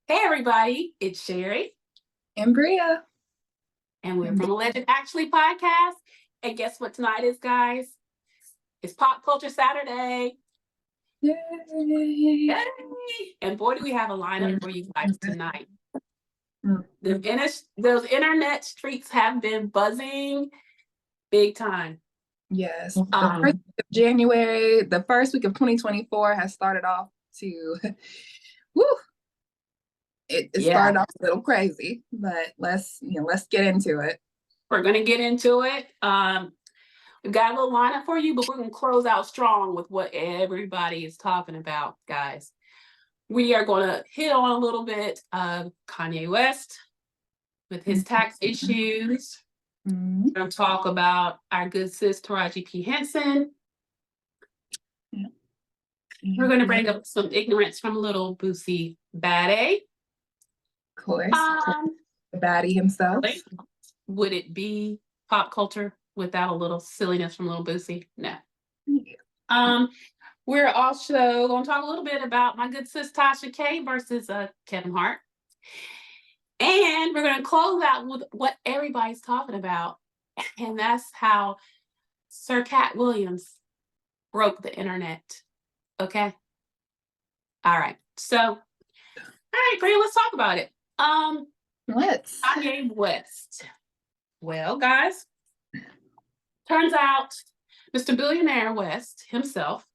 Hey everybody, it's Sherry, And Bria. and we're from Alleged Actually Podcast. And guess what tonight is, guys? It's Pop Culture Saturday. Yay. Yay! And boy, do we have a lineup for you guys tonight. Those internet streets have been buzzing big time. Yes. The first week of January, the first week of 2024 has started off to, woo, it started off a little crazy, but let's get into it. We're going to get into it. We've got a little lineup for you, but we're going to close out strong with what everybody is talking about, guys. We are going to hit on a little bit of Kanye West with his tax issues. We're going to talk about our good sis Taraji P. Henson. We're going to bring up some ignorance from little Boosie Baddie. Of course. The baddie himself. Would it be pop culture without a little silliness from little Boosie? No. We're also going to talk a little bit about my good sis Tasha K versus Kevin Hart. And we're going to close out with what everybody's talking about. And that's how Sir Katt Williams broke the internet. Okay? All right. So, all right, Bria, let's talk about it. Let's. Kanye West. Well, guys, turns out Mr. Billionaire West himself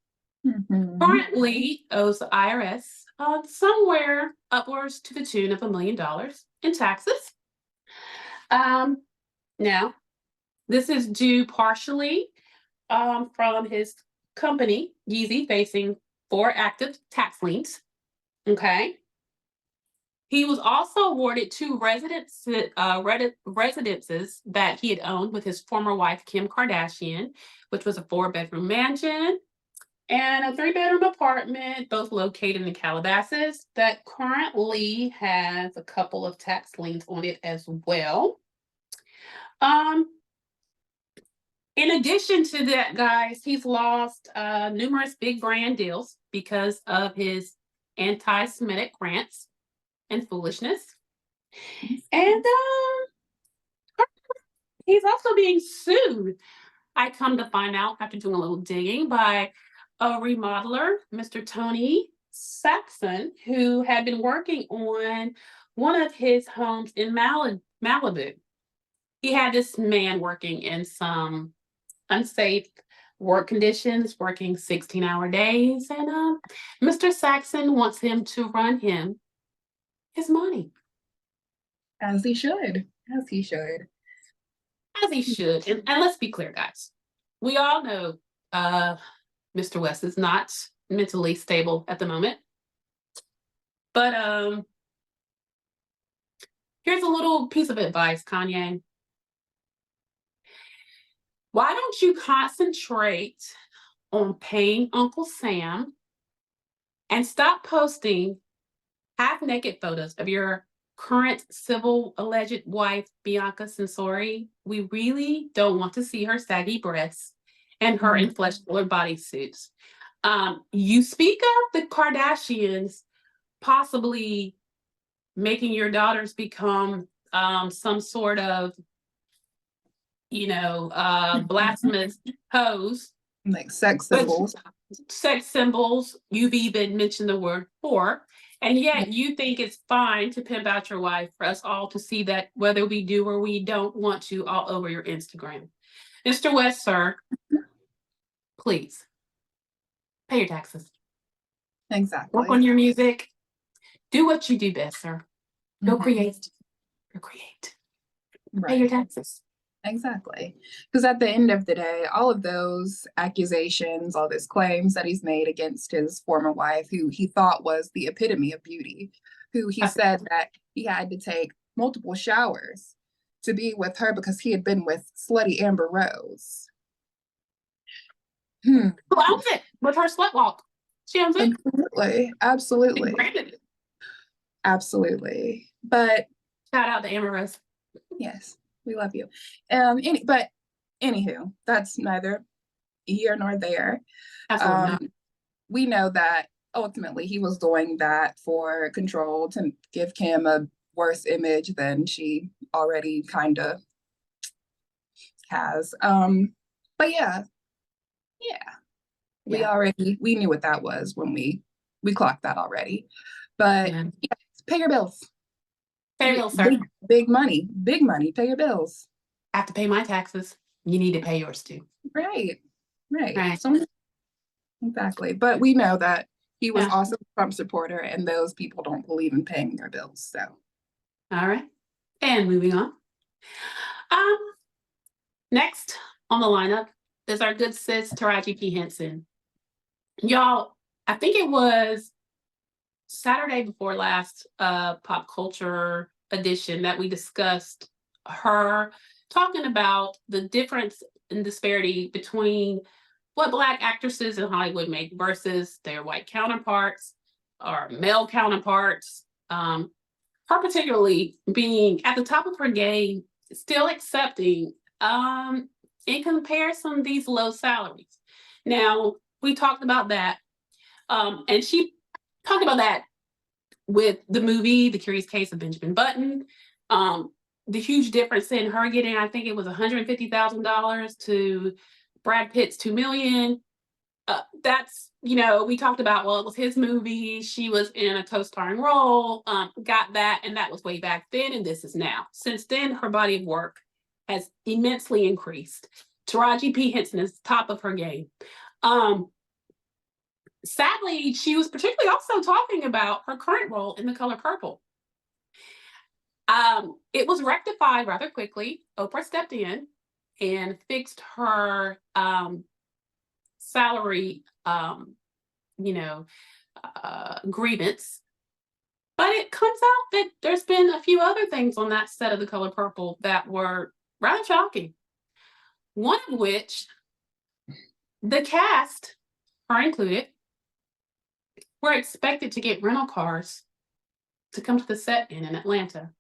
currently owes the IRS somewhere upwards to the tune of $1 million in taxes. Now, this is due partially from his company, Yeezy, facing 4 active tax liens. Okay. He was also awarded 2 residences that he had owned with his former wife, Kim Kardashian, which was a 4-bedroom mansion and a 3-bedroom apartment, both located in Calabasas, that currently has a couple of tax liens on it as well. In addition to that, guys, he's lost numerous big brand deals because of his anti-Semitic rants and foolishness. And he's also being sued, I come to find out after doing a little digging, by a remodeler, Mr. Tony Saxon, who had been working on one of his homes in Malibu. He had this man working in some unsafe work conditions, working 16-hour days, and Mr. Saxon wants him to run him his money. As he should. As he should. As he should. And let's be clear, guys. We all know Mr. West is not mentally stable at the moment. But here's a little piece of advice, Kanye. Why don't you concentrate on paying Uncle Sam and stop posting half-naked photos of your current civil alleged wife, Bianca Censori? We really don't want to see her saggy breasts and her in flesh-colored bodysuits. You speak of the Kardashians possibly making your daughters become some sort of, blasphemous hoes. Like sex symbols. Sex symbols. You've even mentioned the word whore. And yet you think it's fine to pimp out your wife for us all to see that, whether we do or we don't want to, all over your Instagram. Mr. West, sir, please pay your taxes. Exactly. Work on your music. Do what you do best, sir. Go create. Go create. Pay your taxes. Exactly. Because at the end of the day, all of those accusations, all those claims that he's made against his former wife, who he thought was the epitome of beauty, who he said that he had to take multiple showers to be with her because he had been with slutty Amber Rose. Who owns it with her slut walk? She owns it. Absolutely. Absolutely. But shout out to Amber Rose. Yes. We love you. But that's neither here nor there. Absolutely not. We know that ultimately he was doing that for control to give Kim a worse image than she already kind of has. But yeah, Yeah. we knew what that was when we clocked that already. But Yeah. yeah, pay your bills. Payroll, sir. Big money, pay your bills. I have to pay my taxes. You need to pay yours too. Right, right. Right. So exactly. But we know that he was Yeah. also a Trump supporter, and those people don't believe in paying their bills. So All right. And moving on. Um, Next on the lineup is our good sis Taraji P. Henson. Y'all, I think it was Saturday before last pop culture edition that we discussed her talking about the difference and disparity between what Black actresses in Hollywood make versus their white counterparts or male counterparts. Her particularly being at the top of her game, still accepting in comparison these low salaries. Now, we talked about that, and she talked about that with the movie, The Curious Case of Benjamin Button. The huge difference in her getting, I think it was $150,000 to Brad Pitt's $2 million. That's, we talked about, well, it was his movie. She was in a co-starring role, got that, and that was way back then, and this is now. Since then, her body of work has immensely increased. Taraji P. Henson is top of her game. Sadly, she was particularly also talking about her current role in The Color Purple. It was rectified rather quickly. Oprah stepped in and fixed her salary, grievance. But it comes out that there's been a few other things on that set of The Color Purple that were rather shocking. One of which, the cast, her included, were expected to get rental cars to come to the set in Atlanta.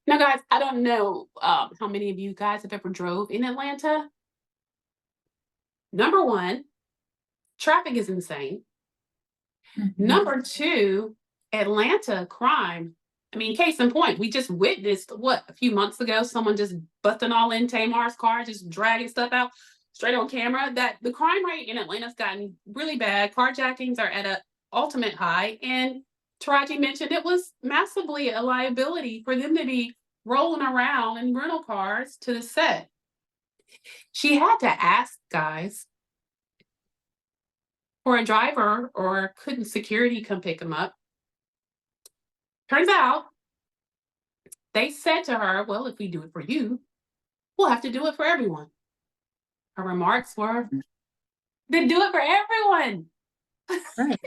Now, guys, I don't know how many of you guys have ever drove in Atlanta. Number one, traffic is insane. Number two, Atlanta crime. I mean, case in point, we just witnessed a few months ago, someone just busting all in Tamar's car, just dragging stuff out straight on camera. That the crime rate in Atlanta's gotten really bad. Carjackings are at an ultimate high. And Taraji mentioned it was massively a liability for them to be rolling around in rental cars to the set. She had to ask guys for a driver, or couldn't security come pick him up? Turns out they said to her, well, if we do it for you, we'll have to do it for everyone. Her remarks were, then do it for everyone. right.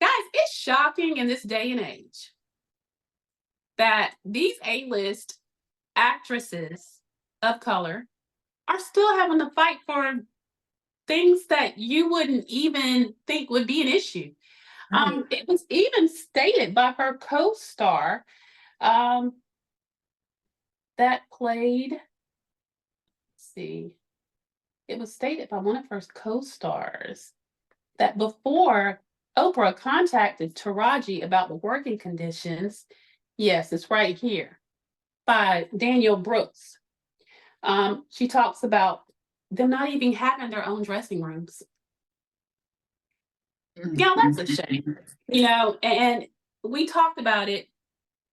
Guys, it's shocking in this day and age that these A-list actresses of color are still having to fight for things that you wouldn't even think would be an issue. Right. It was even stated by her co-star that played, let's see, it was stated by one of her co-stars that before Oprah contacted Taraji about the working conditions, yes, it's right here, by Daniel Brooks. She talks about them not even having their own dressing rooms. That's a shame. And we talked about it,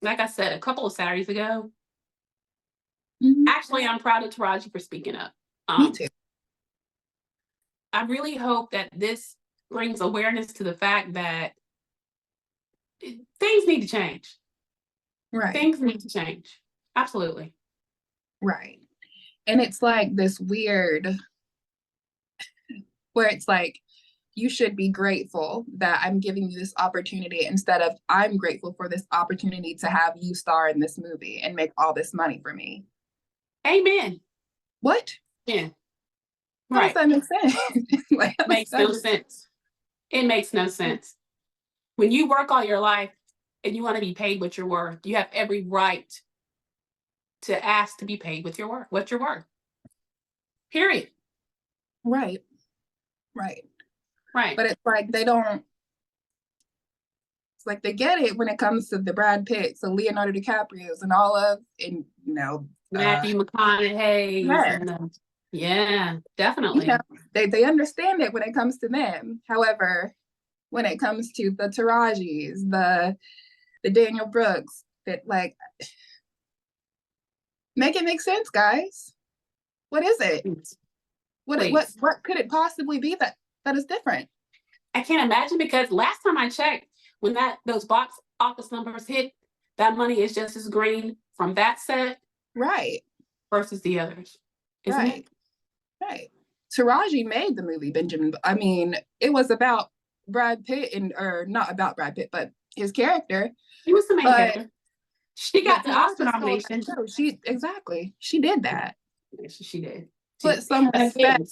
like I said, a couple of Saturdays ago. Actually, I'm proud of Taraji for speaking up. Me too. I really hope that this brings awareness to the fact that things need to change. Right. Things need to change. Absolutely. Right. And it's like this weird, where it's like, you should be grateful that I'm giving you this opportunity instead of I'm grateful for this opportunity to have you star in this movie and make all this money for me. Amen. What? Yeah. How does that make sense? Like, Makes no sense. It makes no sense. When you work all your life and you want to be paid what you're worth, you have every right to ask to be paid with your work, what you're worth. Period. Right. Right. Right. But it's like they don't It's like they get it when it comes to the Brad Pitts, the Leonardo DiCaprios, and all of, and Matthew McConaughey's yeah, and yeah, you definitely. know, they understand it when it comes to them. However, when it comes to the Tarajis, the Daniel Brooks, that like make it make sense, guys. What is it? Please. What could it possibly be that is different? I can't imagine, because last time I checked, when those box office numbers hit, that money is just as green from that set Right, versus the others, isn't right, it? right. Taraji made the movie Benjamin. I mean, it was about Brad Pitt or not about Brad Pitt, but his character. She was the main But character. She got the Oscar Taraji stole that nomination. show. She did that. Yes, she did. Put some respect. Again,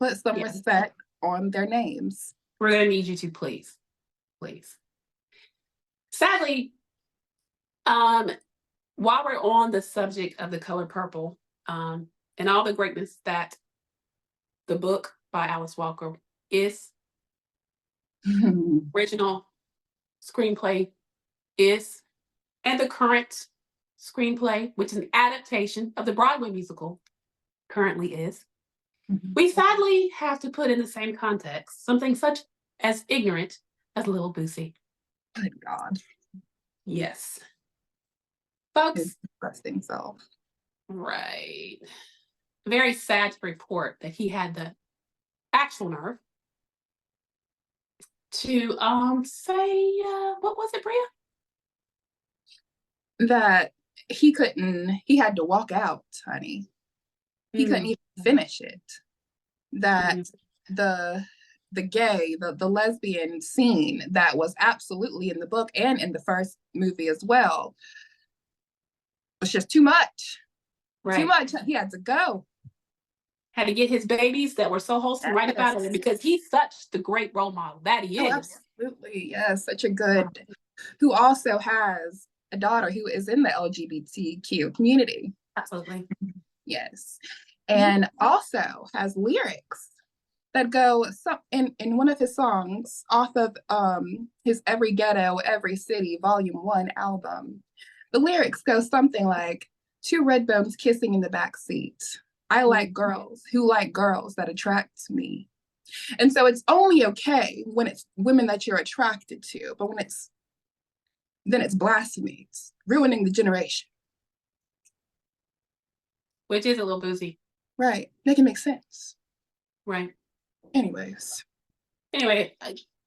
Put some yeah, respect on their names. we're gonna need you to please, please. Sadly, while we're on the subject of The Color Purple, and all the greatness that the book by Alice Walker is, original screenplay is, and the current screenplay, which is an adaptation of the Broadway musical, currently is, we sadly have to put in the same context something such as ignorant as Little Boosie. Good God. Yes. Folks. His disgusting self. Right. Very sad to report that he had the actual nerve to say, what was it, Bria? That he had to walk out, honey. He couldn't even finish it. That the lesbian scene that was absolutely in the book and in the first movie as well was just too much. Right. Too much. He had to go. Had to get his babies that were so wholesome right about it, because he's such the great role model that he is. Absolutely. Yes, such a good, who also has a daughter who is in the LGBTQ community. Absolutely. Yes. And also has lyrics that go in one of his songs off of his Every Ghetto, Every City, Volume 1 album. The lyrics go something like, two red bones kissing in the back seat. I like girls who like girls that attract me. And so it's only okay when it's women that you're attracted to, but then it's blasphemy. It's ruining the generation. Which is a little boozy. Right. Make it make sense. Right. Anyways. Anyway,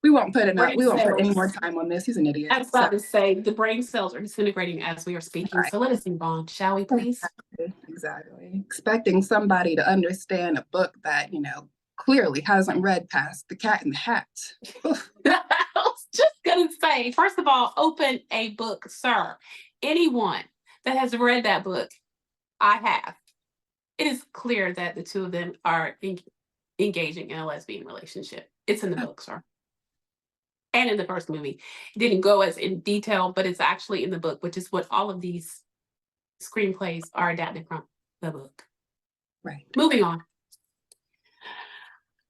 we won't put any more time on this. He's an idiot. I was about to say the brain cells are disintegrating as we are speaking. Right. So let us move on, shall we, please? Exactly. Expecting somebody to understand a book that, clearly hasn't read past The Cat in the Hat. I was just gonna say, first of all, open a book, sir. Anyone that has read that book, I have. It is clear that the two of them are engaging in a lesbian relationship. It's in the book, sir. And in the first movie. It didn't go as in detail, but it's actually in the book, which is what all of these screenplays are adapted from the book. Right. Moving on.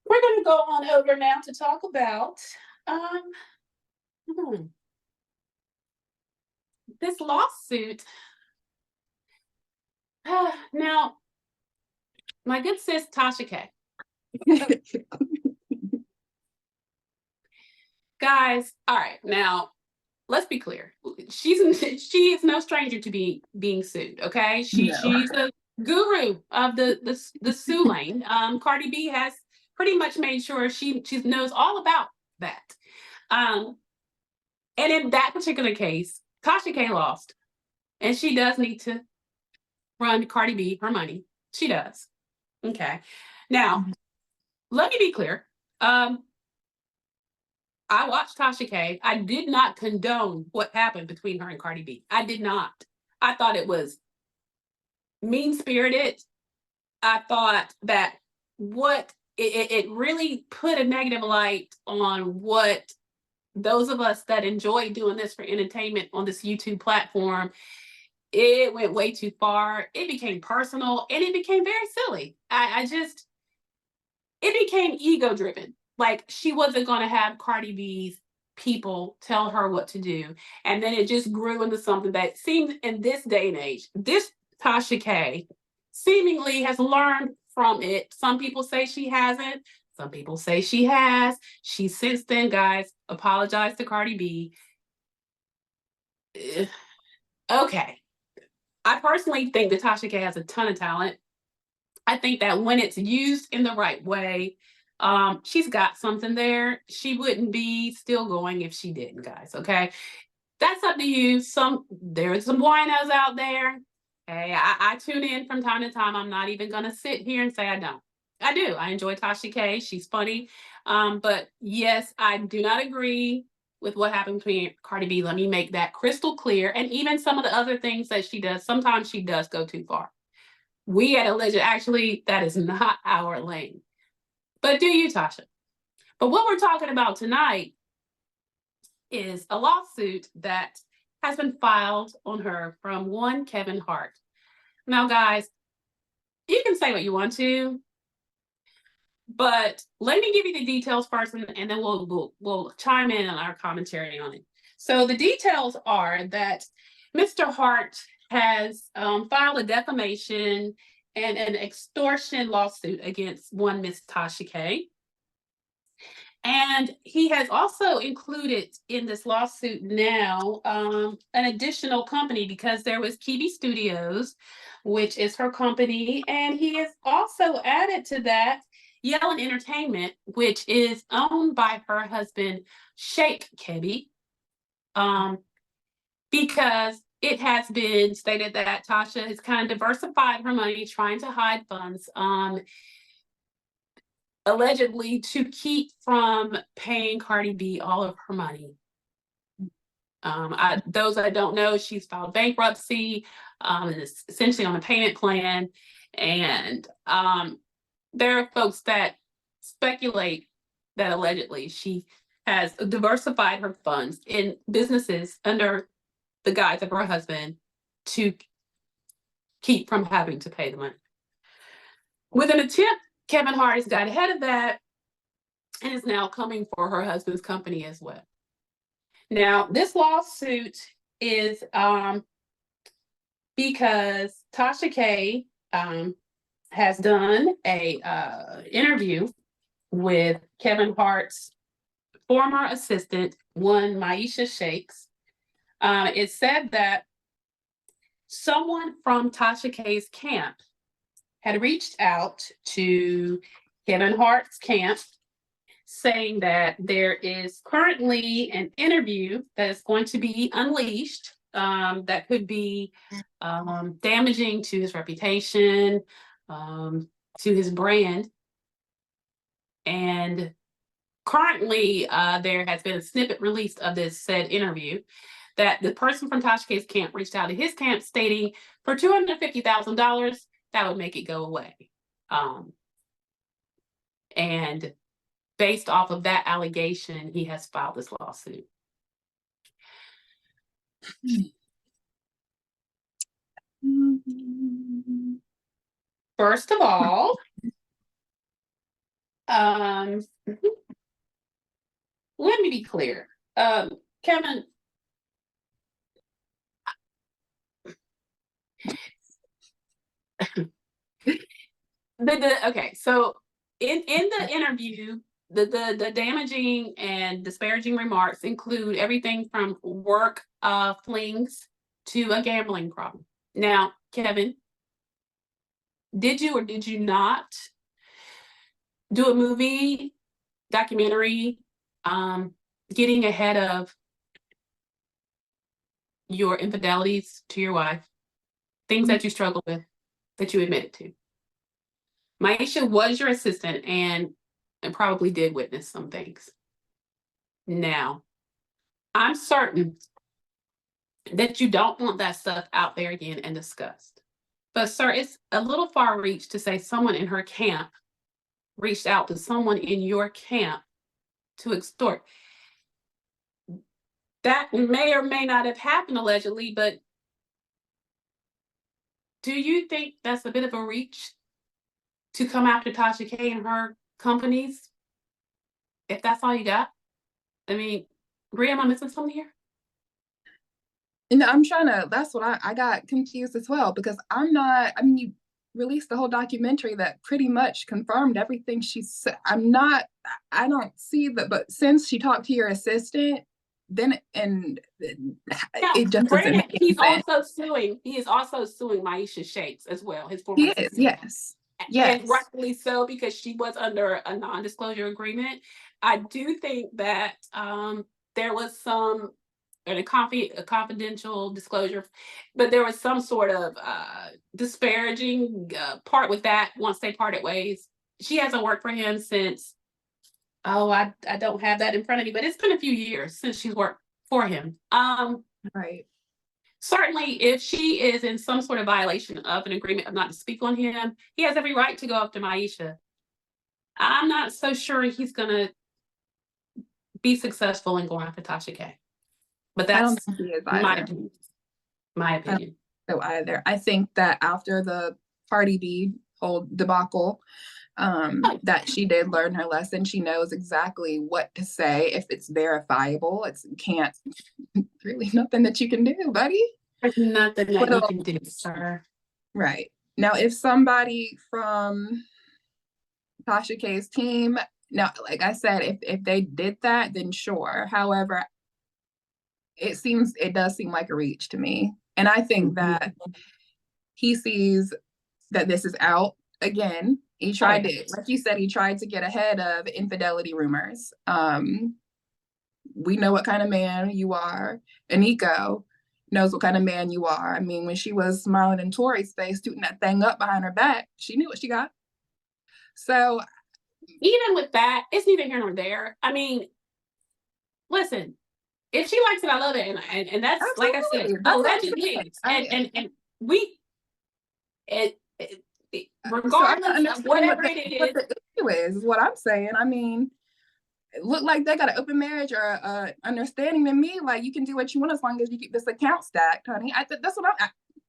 We're going to go on over now to talk about this lawsuit. Now, my good sis, Tasha K. Guys, all right, now let's be clear. She is no stranger to being sued. Okay, she's a guru of the sue lane. Cardi B has pretty much made sure she knows all about that. And in that particular case, Tasha K lost, and she does need to run Cardi B her money. She does. Okay. Now, let me be clear. I watched Tasha K. I did not condone what happened between her and Cardi B. I did not. I thought it was mean-spirited. I thought that it really put a negative light on what those of us that enjoy doing this for entertainment on this YouTube platform. It went way too far. It became personal, and it became very silly. It became ego-driven. Like, she wasn't going to have Cardi B's people tell her what to do. And then it just grew into something that seems in this day and age, this Tasha K seemingly has learned from it. Some people say she hasn't. Some people say she has. She since then, guys, apologized to Cardi B. Okay. I personally think that Tasha K has a ton of talent. I think that when it's used in the right way, she's got something there. She wouldn't be still going if she didn't, guys. Okay. That's up to you. There's some winos out there. Hey, I tune in from time to time. I'm not even gonna sit here and say I don't. I do. I enjoy Tasha K. She's funny. But yes, I do not agree with what happened between Cardi B. Let me make that crystal clear. And even some of the other things that she does, sometimes she does go too far. We at Alleged, actually, that is not our lane. But do you, Tasha? But what we're talking about tonight is a lawsuit that has been filed on her from one Kevin Hart. Now, guys, you can say what you want to, but let me give you the details first, and then we'll chime in on our commentary on it. So the details are that Mr. Hart has filed a defamation and an extortion lawsuit against one Miss Tasha K. And he has also included in this lawsuit now an additional company, because there was Kibi Studios, which is her company, and he has also added to that Yellen Entertainment, which is owned by her husband, Sheikh Kebi, because it has been stated that Tasha has kind of diversified her money, trying to hide funds, allegedly to keep from paying Cardi B all of her money. Those that don't know, she's filed bankruptcy, and is essentially on a payment plan. And there are folks that speculate that allegedly she has diversified her funds in businesses under the guise of her husband to keep from having to pay the money. With an attempt, Kevin Hart has got ahead of that and is now coming for her husband's company as well. Now, this lawsuit is because Tasha K has done a interview with Kevin Hart's former assistant, one Maisha Shakes. It said that someone from Tasha K's camp had reached out to Kevin Hart's camp, saying that there is currently an interview that is going to be unleashed that could be damaging to his reputation, to his brand. And currently, there has been a snippet released of this said interview that the person from Tasha K's camp reached out to his camp stating for $250,000, that would make it go away. And based off of that allegation, he has filed this lawsuit. First of all, let me be clear. Kevin, okay, so in the interview, the damaging and disparaging remarks include everything from work flings to a gambling problem. Now, Kevin, did you or did you not do a movie, documentary, getting ahead of your infidelities to your wife, things that you struggled with, that you admitted to? Maisha was your assistant and probably did witness some things. Now, I'm certain that you don't want that stuff out there again and discussed. But sir, it's a little far reach to say someone in her camp reached out to someone in your camp to extort. That may or may not have happened allegedly, but do you think that's a bit of a reach to come after Tasha K and her companies, if that's all you got? I mean, Bria, am I missing something here? And that's what I got confused as well, because you released the whole documentary that pretty much confirmed everything she said. I don't see that, but since she talked to your assistant, then, and Now, it just doesn't granted, make any sense. he is also suing Maisha Shakes as well, his former He is, assistant. yes. Yes. And rightfully so, because she was under a non-disclosure agreement. I do think that there was a confidential disclosure, but there was some sort of disparaging part with that once they parted ways. She hasn't worked for him since, I don't have that in front of me, but it's been a few years since she's worked for him. Right. Certainly, if she is in some sort of violation of an agreement of not to speak on him, he has every right to go after Maisha. I'm not so sure he's going to be successful in going after Tasha K. But I don't that's think he is my either. opinion. My opinion. So either. I think that after the Cardi B whole debacle, that she did learn her lesson. She knows exactly what to say if it's verifiable. Can't really nothing that you can do, buddy. There's nothing that you can do, sir. Right. Now, if somebody from Tasha K's team, now, like I said, if they did that, then sure. However, it does seem like a reach to me. And I think that he sees that this is out again. He tried to, like you said, he tried to get ahead of infidelity rumors. We know what kind of man you are. Aniko knows what kind of man you are. I mean, when she was smiling in Tori's face, tooting that thing up behind her back, she knew what she got. So even with that, it's neither here nor there. I mean, listen, if she likes it, I love it, and that's absolutely. Like I said, allegedly, and we, regardless of whatever it is, what the issue is what I'm saying. I mean, it looked like they got an open marriage or understanding to me. Like, you can do what you want as long as you keep this account stacked, honey. That's what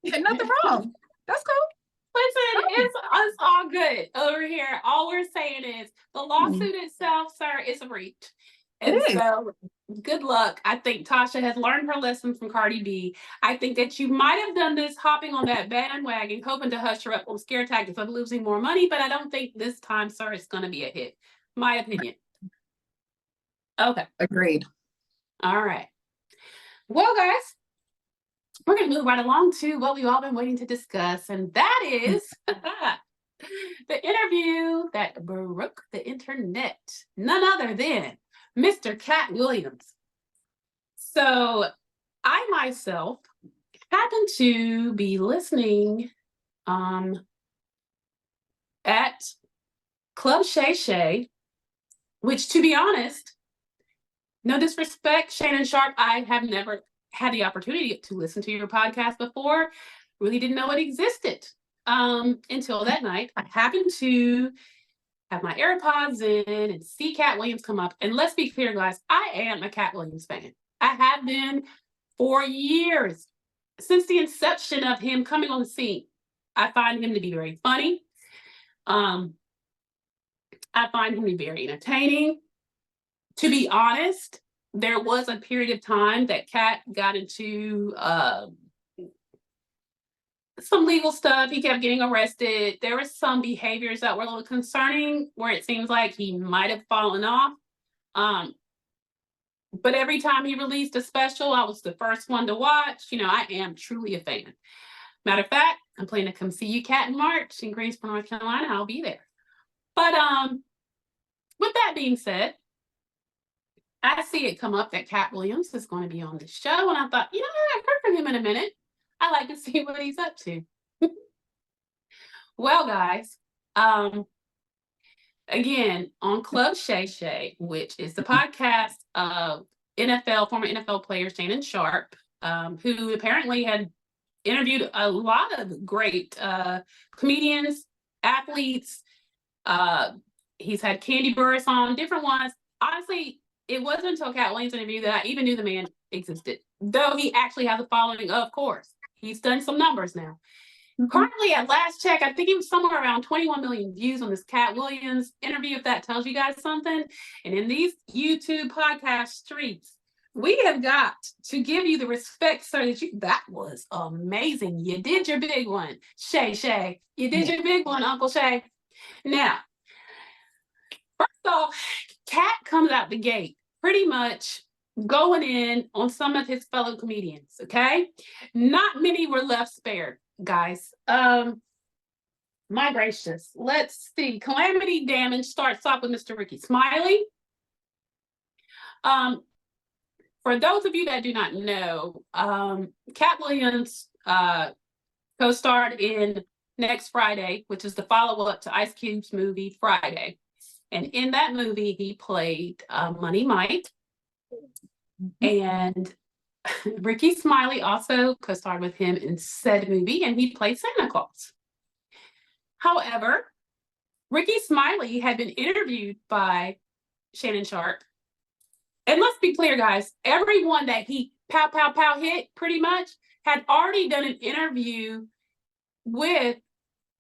nothing wrong. That's cool. Listen, it's all good over here. All we're saying is the lawsuit itself, sir, is a reach. And so good luck. I think Tasha has learned her lesson from Cardi B. I think that you might have done this hopping on that bandwagon, hoping to hush her up on scare tactics of losing more money, but I don't think this time, sir, it's going to be a hit. My opinion. Okay. Agreed. All right. Well, guys, we're going to move right along to what we've all been waiting to discuss, and that is the interview that broke the internet. None other than Mr. Katt Williams. So I myself happen to be listening at Club Shay Shay, which, to be honest, no disrespect, Shannon Sharp, I have never had the opportunity to listen to your podcast before. Really didn't know it existed until that night. I happened to have my AirPods in and see Katt Williams come up. And let's be clear, guys, I am a Katt Williams fan. I have been for years, since the inception of him coming on the scene. I find him to be very funny. I find him to be very entertaining. To be honest, there was a period of time that Katt got into some legal stuff. He kept getting arrested. There were some behaviors that were a little concerning where it seems like he might have fallen off. But every time he released a special, I was the first one to watch. You know, I am truly a fan. Matter of fact, I'm planning to come see you, Katt, in March in Greensboro, North Carolina. I'll be there. But with that being said, I see it come up that Katt Williams is going to be on the show, and I thought, you know, I haven't heard from him in a minute. I like to see what he's up to. Well, guys, again, on Club Shay Shay, which is the podcast of former NFL player Shannon Sharp, who apparently had interviewed a lot of great comedians, athletes. He's had Candy Burris on, different ones. Honestly, it wasn't until Katt Williams' interview that I even knew the man existed, though he actually has a following, of course. He's done some numbers now. Currently, at last check, I think he was somewhere around 21 million views on this Katt Williams interview, if that tells you guys something. And in these YouTube podcast streets, we have got to give you the respect, sir, that was amazing. You did your big one. Shay. You did your big one, Uncle Shay. Now, first off, Katt comes out the gate pretty much going in on some of his fellow comedians, okay? Not many were left spared, guys. My gracious. Let's see. Calamity Damage starts off with Mr. Ricky Smiley. For those of you that do not know, Katt Williams co-starred in Next Friday, which is the follow-up to Ice Cube's movie Friday. And in that movie, he played Money Mike. And Ricky Smiley also co-starred with him in said movie, and he played Santa Claus. However, Ricky Smiley had been interviewed by Shannon Sharpe. And let's be clear, guys, everyone that he pow hit pretty much had already done an interview with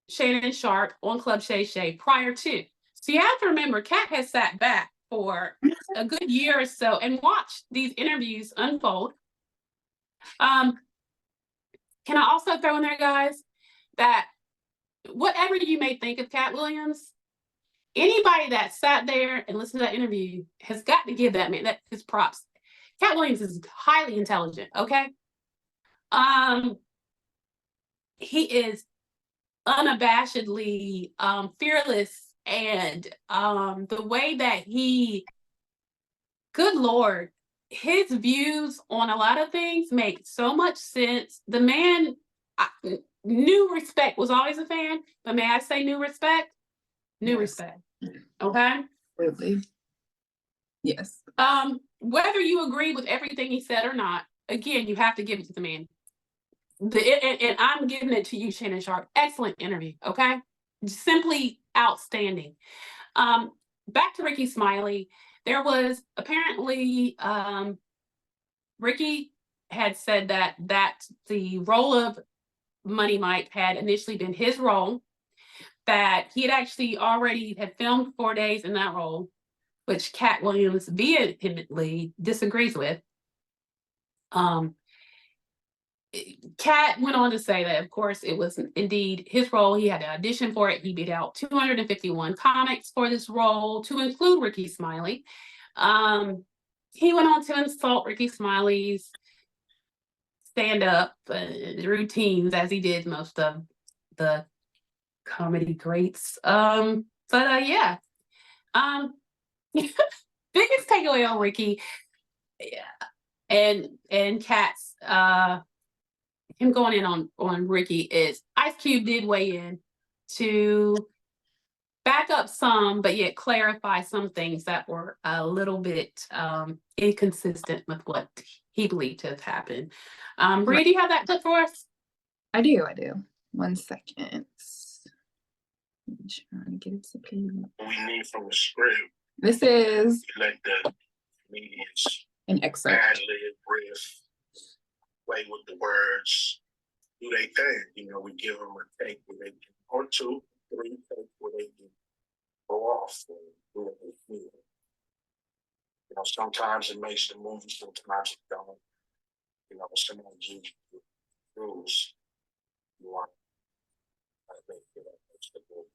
Shannon Sharpe on Club Shay Shay prior to. So you have to remember, Katt has sat back for a good year or so and watched these interviews unfold. Can I also throw in there, guys, that whatever you may think of Katt Williams, anybody that sat there and listened to that interview has got to give that man his props. Katt Williams is highly intelligent, okay? He is unabashedly fearless, and the way that good Lord, his views on a lot of things make so much sense. The man, New Respect was always a fan, but may I say New Respect? New Respect. Okay? Absolutely. Yes. Whether you agree with everything he said or not, again, you have to give it to the man. And I'm giving it to you, Shannon Sharpe. Excellent interview, okay? Simply outstanding. Back to Ricky Smiley. There was apparently, Ricky had said that the role of Money Mike had initially been his role, that he had actually already had filmed 4 days in that role, which Katt Williams vehemently disagrees with. Katt went on to say that, of course, it was indeed his role. He had to audition for it. He beat out 251 comics for this role, to include Ricky Smiley. He went on to insult Ricky Smiley's stand-up routines, as he did most of the comedy greats. Yeah. Biggest takeaway on Ricky, and Katt's him going in on Ricky is Ice Cube did weigh in to back up some, but yet clarify some things that were a little bit inconsistent with what he believed to have happened. Bree, do you have that clip for us? I do. 1 second. I'm trying to get it to play. We need from the script. This is Let the comedians an excerpt. ad-lib, riff, play with the words, do they thing. You know, we give them a take where they can, or 2, 3 takes where they can go off and do what they feel. You know, sometimes it makes the movie, sometimes it don't. You know, sometimes you rules. You want to make it the movie.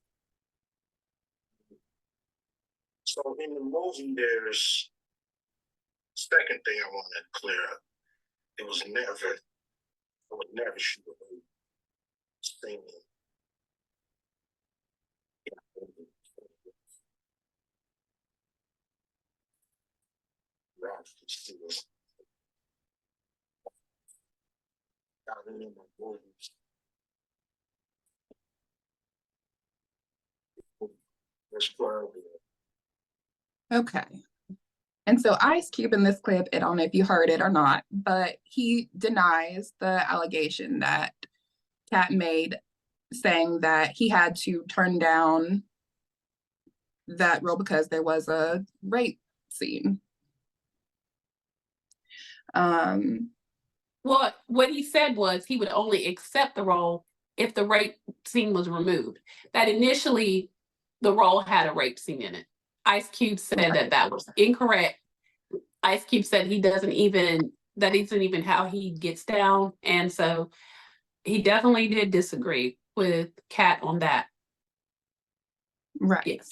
So in the movie, there's second thing I want to clear up. I would never shoot a movie singing. Okay. And so Ice Cube in this clip, I don't know if you heard it or not, but he denies the allegation that Katt made, saying that he had to turn down that role because there was a rape scene. Well, what he said was he would only accept the role if the rape scene was removed. That initially the role had a rape scene in it. Ice Cube said that was incorrect. Ice Cube said that isn't even how he gets down. And so he definitely did disagree with Katt on that. Right. Yes.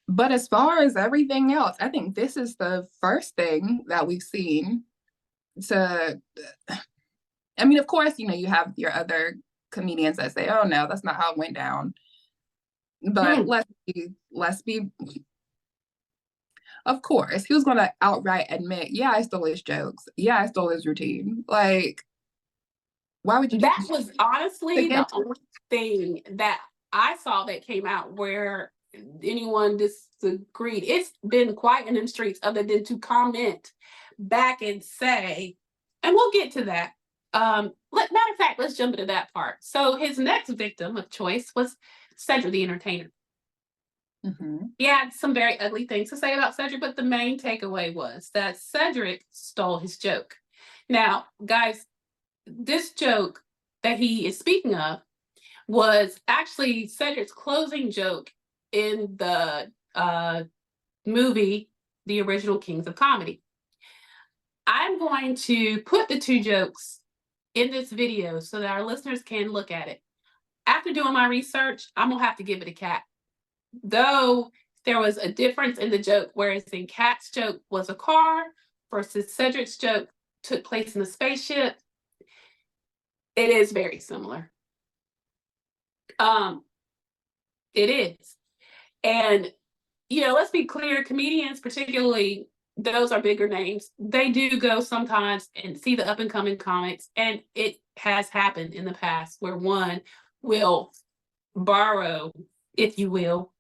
But as far as everything else, I think this is the first thing that we've seen to, I mean, of course, you know, you have your other comedians that say, oh no, that's not how it went down. But let's be, of course, he was gonna outright admit, yeah, I stole his jokes. Yeah, I stole his routine. Like, why would you That was honestly the Again- only thing that I saw that came out where anyone disagreed. It's been quiet in the streets other than to comment back and say, and we'll get to that. Matter of fact, let's jump into that part. So his next victim of choice was Cedric the Entertainer. He had some very ugly things to say about Cedric, but the main takeaway was that Cedric stole his joke. Now, guys, this joke that he is speaking of was actually Cedric's closing joke in the movie, the original Kings of Comedy. I'm going to put the two jokes in this video so that our listeners can look at it. After doing my research, I'm gonna have to give it a Katt. Though there was a difference in the joke, whereas in Katt's joke was a car versus Cedric's joke took place in a spaceship, it is very similar. It is. And, you know, let's be clear, comedians, particularly those are bigger names, they do go sometimes and see the up and coming comics. And it has happened in the past where one will borrow, if you will,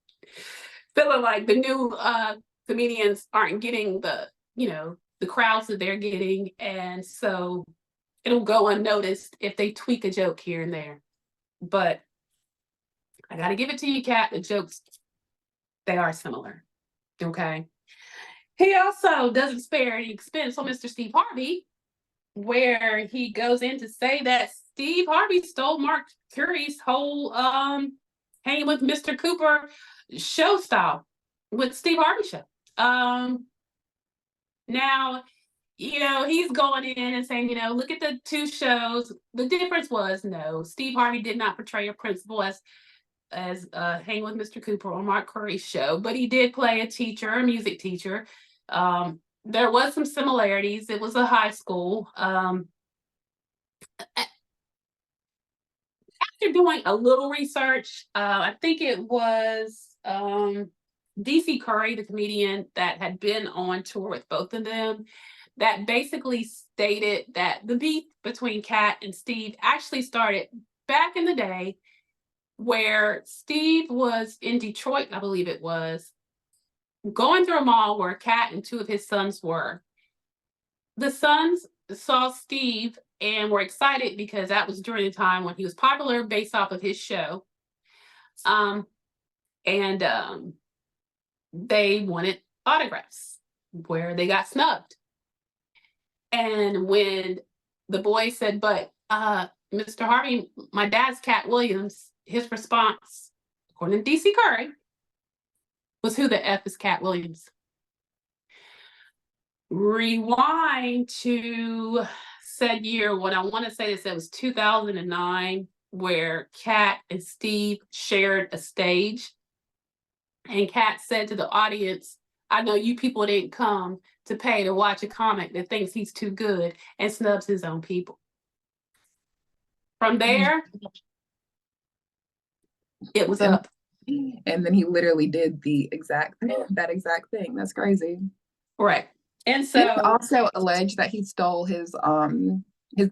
feeling like the new comedians aren't getting the, you know, the crowds that they're getting. And so it'll go unnoticed if they tweak a joke here and there. But I got to give it to you, Katt. The jokes, they are similar. Okay. He also doesn't spare any expense on Mr. Steve Harvey, where he goes in to say that Steve Harvey stole Mark Curry's whole Hanging with Mr. Cooper show style with Steve Harvey show. Now, you know, he's going in and saying, you know, look at the two shows. The difference was, no, Steve Harvey did not portray a principal as Hang with Mr. Cooper on Mark Curry's show, but he did play a teacher, a music teacher. There was some similarities. It was a high school. After doing a little research, I think it was DC Curry, the comedian that had been on tour with both of them, that basically stated that the beef between Katt and Steve actually started back in the day where Steve was in Detroit, I believe it was, going through a mall where Katt and two of his sons were. The sons saw Steve and were excited because that was during the time when he was popular based off of his show. They wanted autographs where they got snubbed. And when the boy said, but Mr. Harvey, my dad's Katt Williams, his response, according to DC Curry, was, who the F is Katt Williams? Rewind to said year, what I want to say is it was 2009, where Katt and Steve shared a stage. And Katt said to the audience, I know you people didn't come to pay to watch a comic that thinks he's too good and snubs his own people. From there, it was up. And then he literally did that exact thing. That's crazy. Right. And So so also allege that he stole his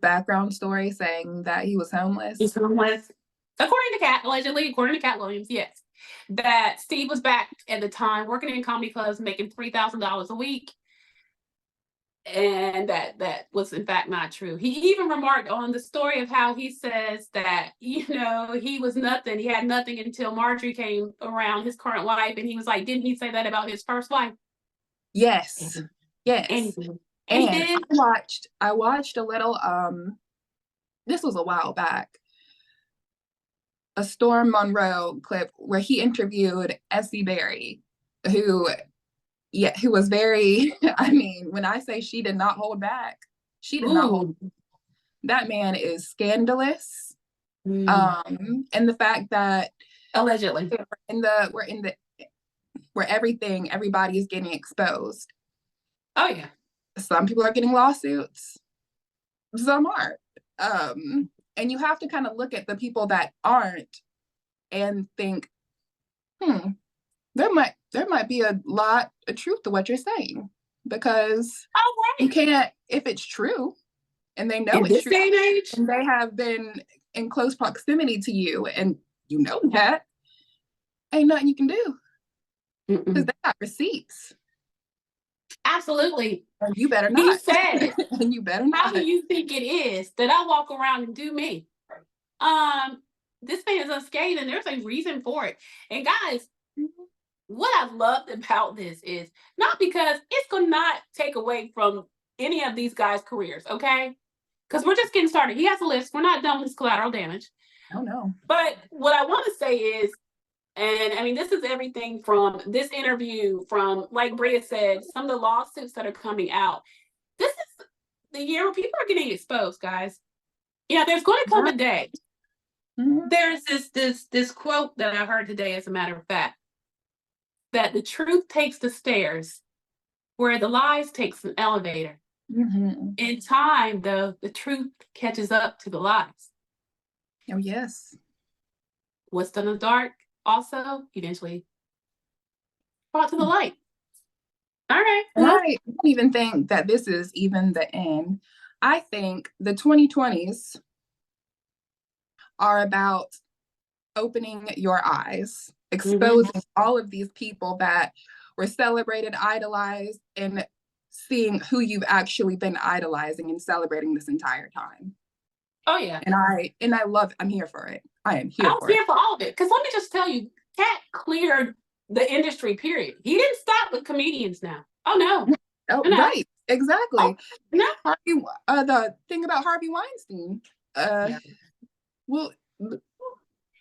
background story, saying that he was homeless. he's homeless. According to Katt, allegedly, according to Katt Williams, yes. That Steve was back at the time working in comedy clubs, making $3,000 a week. And that was in fact not true. He even remarked on the story of how he says that, you know, he was nothing. He had nothing until Marjorie came around, his current wife. And he was like, didn't he say that about his first wife? Yes. Yes. And he did. I watched a little, this was a while back, a Storm Monroe clip where he interviewed Essie Berry, who, yeah, who was very, I mean, when I say she did not hold back, she did not hold. Ooh. That man is scandalous. Mm. And the fact that Allegedly. where everybody is getting exposed. Oh yeah. Some people are getting lawsuits, some aren't. And you have to kind of look at the people that aren't and think, there might be a lot of truth to what you're saying, because All you right. can't, if it's true and they know In it's this true day and age. and they have been in close proximity to you and you know that, ain't nothing you can do because Mm-mm. they got receipts Absolutely. and you better He not. said, And you better how not. do you think it is that I walk around and do me? This man is unscathed and there's a reason for it. And guys, what I've loved about this is not because it's going to not take away from any of these guys' careers, okay? Because we're just getting started. He has a list. We're not done with his collateral damage. Oh no. But what I want to say is, and I mean, this is everything from this interview, from, like Bria said, some of the lawsuits that are coming out. This is the year where people are getting exposed, guys. Yeah, there's going to come a day. Mhm. There's this quote that I heard today, as a matter of fact, that the truth takes the stairs, where the lies takes an elevator. Mhm. In time, though, the truth catches up to the lies. Oh yes. What's done in the dark also eventually brought to the light. All right. And Well, I don't even think that this is even the end. I think the 2020s are about opening your eyes, exposing all of these people that were celebrated, idolized, and seeing who you've actually been idolizing and celebrating this entire time. oh yeah. And I love it. I'm here for it. I am I here was for it. here for all of it. Because let me just tell you, Katt cleared the industry, period. He didn't stop with comedians now. Oh no. Oh, No. right. Exactly. Oh, no. The thing about Harvey Weinstein. Yeah. Well, There's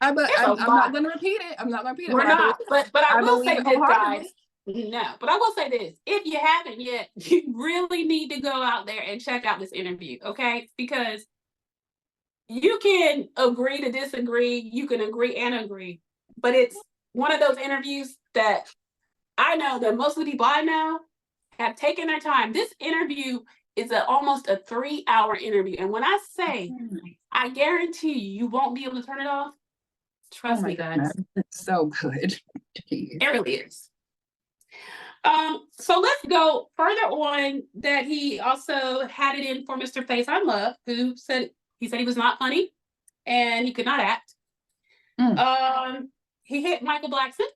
a I'm lot. not going to repeat it. I'm not going to repeat it. We're not. But I I will believe say it this, wholeheartedly. guys. No, but I will say this. If you haven't yet, you really need to go out there and check out this interview, okay? Because you can agree to disagree, you can agree and agree, but it's one of those interviews that I know that most of the people I know have taken their time. This interview is almost a 3-hour interview. And when I say, I guarantee you won't be able to turn it off, trust me, guys. Goodness. It's so good. Jeez. It really is. So let's go further on that he also had it in for Mr. Face I Love, who said he was not funny and he could not act. He hit Michael Blackson,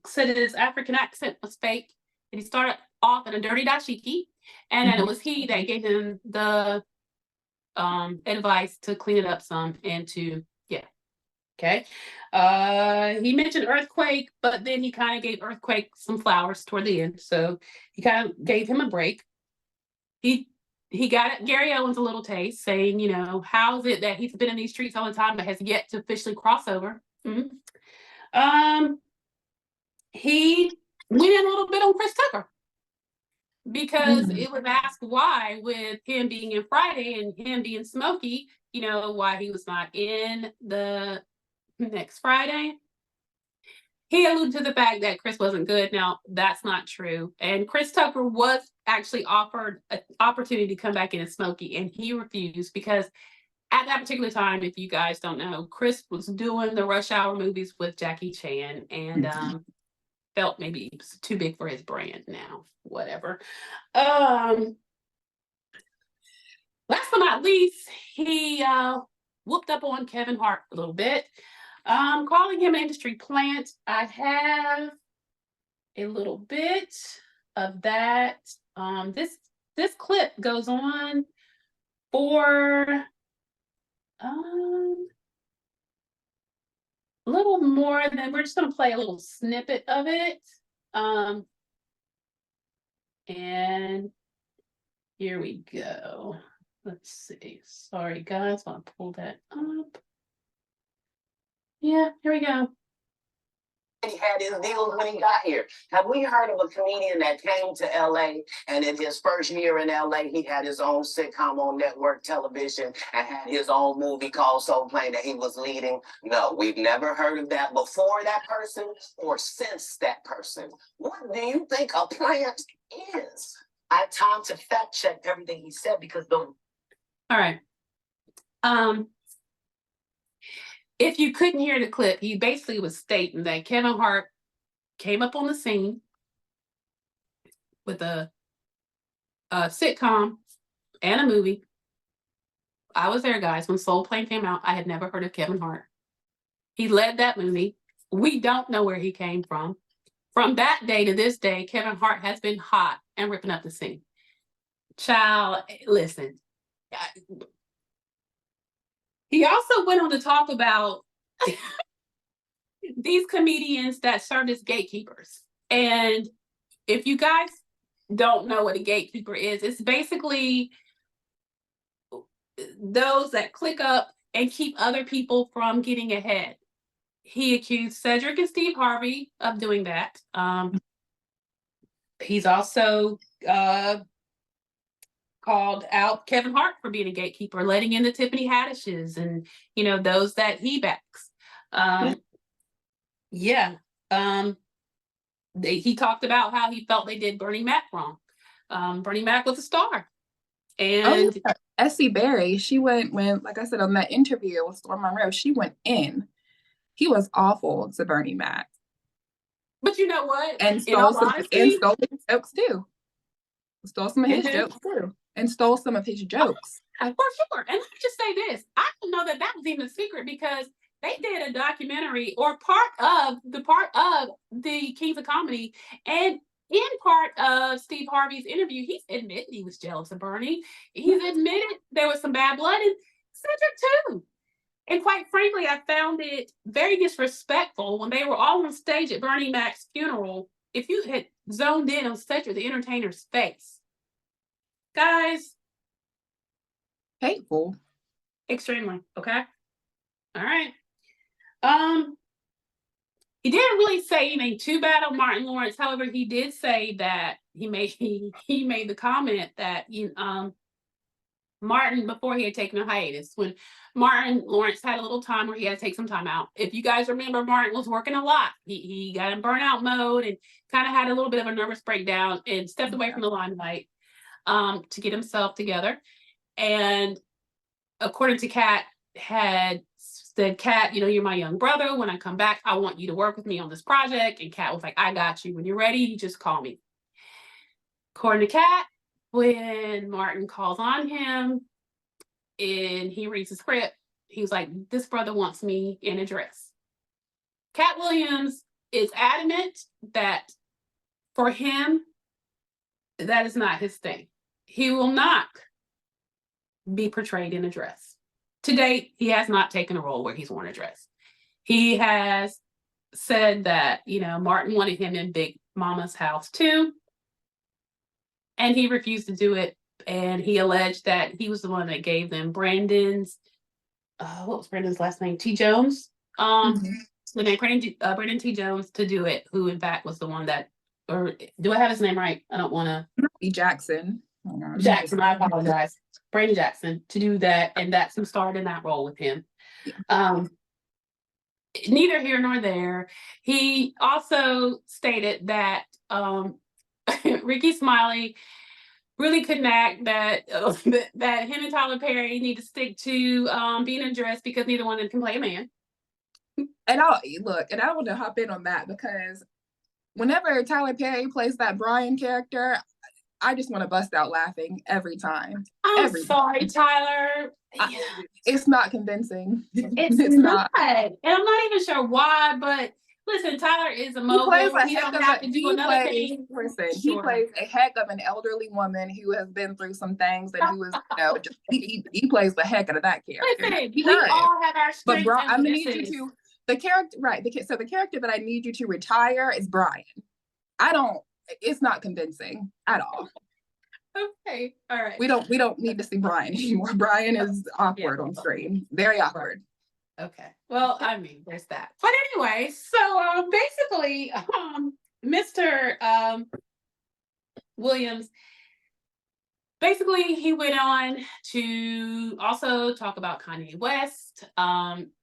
said his African accent was fake, and he started off in a dirty dashiki, and then it was he that gave him the advice to clean it up some and to okay. He mentioned Earthquake, but then he kind of gave Earthquake some flowers toward the end, so he kind of gave him a break. He got Gary Owens a little taste, saying, you know, how is it that he's been in these streets all the time but has yet to officially cross over? He went in a little bit on Chris Tucker because it was asked why, with him being in Friday and him being Smokey, you know, why he was not in the next Friday. He alluded to the fact that Chris wasn't good. Now, that's not true. And Chris Tucker was actually offered an opportunity to come back in as Smokey, and he refused because at that particular time, if you guys don't know, Chris was doing the Rush Hour movies with Jackie Chan and felt maybe it was too big for his brand now. Whatever. Last but not least, he whooped up on Kevin Hart a little bit. Calling him an industry plant. I have a little bit of that. This clip goes on for a little more than, we're just gonna play a little snippet of it. And here we go. Let's see. Sorry guys, I'll pull that up. Yeah, here we go. He had his deals when he got here. Have we heard of a comedian that came to LA and in his first year in LA, he had his own sitcom on network television and had his own movie called Soul Plane that he was leading? No, we've never heard of that before that person or since that person. What do you think a plant is? I have time to fact check everything he said because the All right. If you couldn't hear the clip, he basically was stating that Kevin Hart came up on the scene with a sitcom and a movie. I was there, guys, when Soul Plane came out. I had never heard of Kevin Hart. He led that movie. We don't know where he came from. From that day to this day, Kevin Hart has been hot and ripping up the scene. Child, listen. He also went on to talk about these comedians that served as gatekeepers. And if you guys don't know what a gatekeeper is, it's basically those that click up and keep other people from getting ahead. He accused Cedric and Steve Harvey of doing that. He's also called out Kevin Hart for being a gatekeeper, letting in the Tiffany Haddishes and, you know, those that he backs. He talked about how he felt they did Bernie Mac wrong. Bernie Mac was a star. And Essie Berry, she went, when, like I said, on that interview with Storm Monroe, she went in. He was awful to Bernie Mac. But you know what? And stole some his jokes too. Stole some of his jokes too. And stole some of his jokes. For sure. And let me just say this. I don't know that was even a secret because they did a documentary or part of the Kings of Comedy. And in part of Steve Harvey's interview, he's admitted he was jealous of Bernie. He's admitted there was some bad blood, and Cedric too. And quite frankly, I found it very disrespectful when they were all on stage at Bernie Mac's funeral. If you had zoned in on Cedric the Entertainer's face, guys. Hateful. Extremely. Okay. All right. He didn't really say anything too bad on Martin Lawrence. However, he did say that he made the comment that Martin, before he had taken a hiatus, when Martin Lawrence had a little time where he had to take some time out. If you guys remember, Martin was working a lot. He got in burnout mode and kind of had a little bit of a nervous breakdown and stepped away from the limelight to get himself together. And according to Katt, had said, Katt, you know, you're my young brother. When I come back, I want you to work with me on this project. And Katt was like, I got you. When you're ready, you just call me. According to Katt, when Martin calls on him and he reads the script, he was like, this brother wants me in a dress. Katt Williams is adamant that for him, that is not his thing. He will not be portrayed in a dress. To date, he has not taken a role where he's worn a dress. He has said that, you know, Martin wanted him in Big Mama's house too, and he refused to do it. And he alleged that he was the one that gave them Brandon's, what was Brandon's last name? T. Jones. The name Brandon T. Jones to do it, who in fact was the one that, or do I have his name right? I don't want to. Jackson. Jackson, I apologize. Brandon Jackson to do that, and that's who starred in that role with him. Yeah. Neither here nor there. He also stated that Ricky Smiley really couldn't act, that that him and Tyler Perry need to stick to being in a dress because neither one of them can play a man. And I want to hop in on that because whenever Tyler Perry plays that Brian character, I just want to bust out laughing every time. I'm sorry, Tyler. It's not convincing. It's not. And I'm not even sure why, but listen, Tyler is a mogul. He don't have to do another thing. Listen, he plays a heck of an elderly woman who has been through some things and who is, you know, he plays the heck out of that character. Listen, we all have our strengths. But I'm gonna need you to, the character, right? So the character that I need you to retire is Brian. It's not convincing at all. Okay, all right. We don't need to see Brian anymore. Brian is awkward on screen. Very awkward. Okay. Well, I mean, there's that. But anyway, so basically, Mr. Williams, basically, he went on to also talk about Kanye West.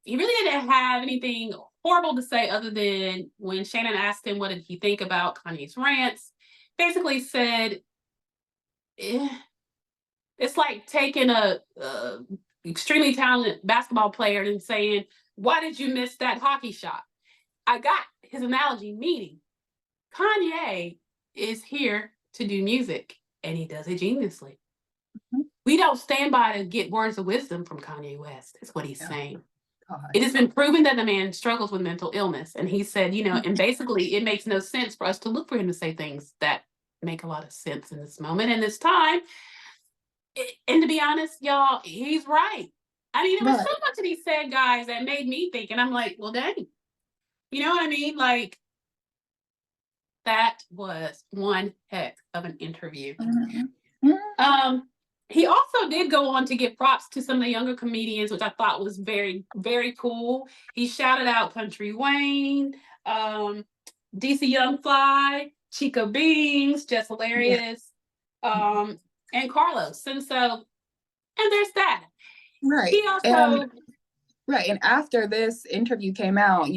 He really didn't have anything horrible to say other than when Shannon asked him what did he think about Kanye's rants, basically said, it's like taking a extremely talented basketball player and saying, why did you miss that hockey shot? I got his analogy, meaning Kanye is here to do music and he does it geniusly. Mhm. We don't stand by to get words of wisdom from Kanye West, is what he's Yeah. saying. God. It has been proven that the man struggles with mental illness. And he said, you know, and basically it makes no sense for us to look for him to say things that make a lot of sense in this moment and this time. And to be honest, y'all, he's right. I mean, there was so much that he said, guys, that made me think, and I'm like, well, dang. You know what I mean? Like, that was one heck of an interview. Mhm. He also did go on to give props to some of the younger comedians, which I thought was very, very cool. He shouted out Country Wayne, DC Young Fly, Chica Beans, Just Hilarious, and Carlos. And so, and there's that. Right. He also, And after this interview came out,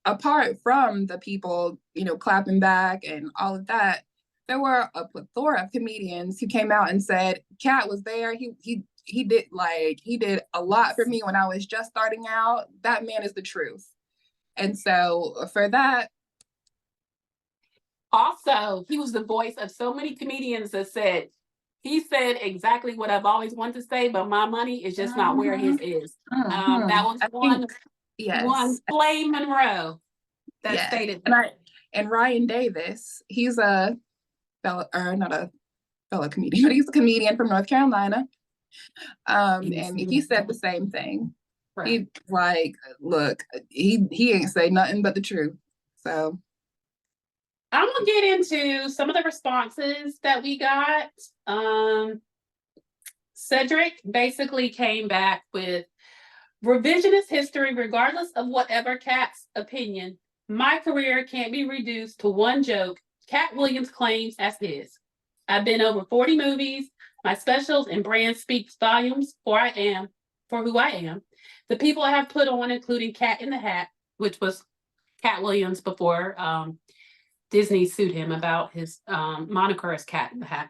apart from the people, clapping back and all of that, there were a plethora of comedians who came out and said, Katt was there. He did a lot for me when I was just starting out. That man is the truth. And so for that, also, he was the voice of so many comedians that said, he said exactly what I've always wanted to say, but my money is just not where his is. That was one Flame Monroe that stated that. And Ryan Davis, he's a fellow, or not a fellow comedian, but he's a comedian from North Carolina. And he said the same thing. Right. He like, look, he ain't say nothing but the truth. So I'm gonna get into some of the responses that we got. Cedric basically came back with revisionist history, regardless of whatever Katt's opinion. My career can't be reduced to one joke Katt Williams claims as his. I've been over 40 movies. My specials and brand speaks volumes for who I am. The people I have put on, including Cat in the Hat, which was Katt Williams before Disney sued him about his moniker as Cat in the Hat